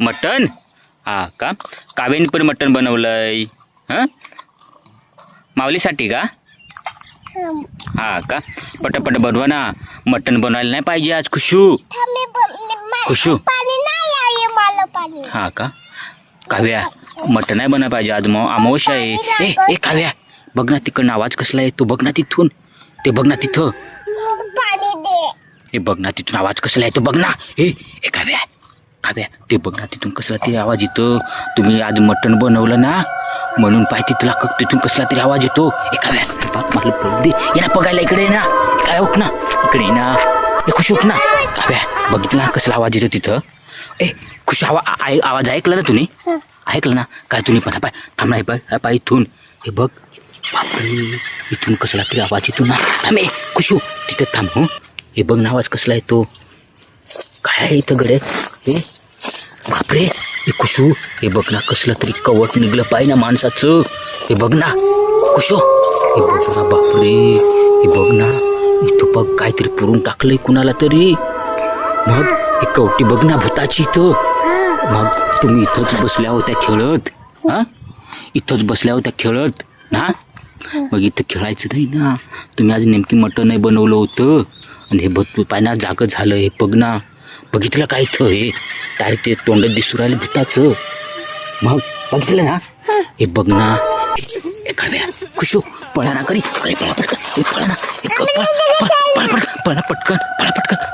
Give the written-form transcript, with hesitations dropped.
मटण? हा का? काव्याने पण मटण बनवलंय. हा, माऊलीसाठी का? हा का? पटापट बनवा ना. मटण बनवायला नाही पाहिजे आज खुशू. खुशू हा का? काव्या मटण नाही बनायला पाहिजे आज, मग अमावस्या आहे. ए काव्या बघ ना तिकडनं आवाज कसला येतो, बघ ना तिथून. ते बघ ना तिथं. हे बघ ना तिथून आवाज कसला येतो, बघ ना. ए काव्या काव्या ते बघ ना तिथून कसला तरी आवाज येतो. तुम्ही आज मटण बनवलं ना म्हणून पाहिजे तुला तिथून कसला तरी आवाज येतो. ए काव्या मला पळू दे. ये ना बघायला इकडे ना. काय उठ ना इकडे ना. ए खुश उठ ना. काव्या बघितलं ना कसला आवाज येतो तिथं. ए खुश आवाज ऐकला ना तुम्ही? ऐकलं ना काय तुम्ही पण? पाय थांब ना. पाय इथून हे बघ. बापरे इथून कसला तरी आवाज येतो ना. थांब ए खुशू तिथं थांब. हो हे बघ ना आवाज कसला येतो. काय आहे इथं गडे? हे बापरे हे खुशू हे बघ ना कसलं तरी कवट निघलं पाहिजे ना माणसाचं. हे बघ ना खुशू. हे बघ ना बापरे. हे बघ ना इथं बघ काहीतरी पुरून टाकलंय कुणाला तरी. मग हे कवटी बघ ना भूताची इथं. मग तुम्ही इथंच बसल्या होत्या खेळत. हा इथंच बसल्या होत्या खेळत ना. मग इथं खेळायचं नाही ना. तुम्ही आज नेमकी मटण नाही बनवलं होतं आणि हे बघ पायना जागं झालं. हे बघ ना बघितलं काय इथं. हे डायरेक्ट ते तोंडात दिसू राहिलं भूताचं. मग बघितलं ना. हे बघ ना. हे काव्या खुशू पळा ना. करी पळा पटकन. हे पळा ना. पळा पटकन. पळा पटकन.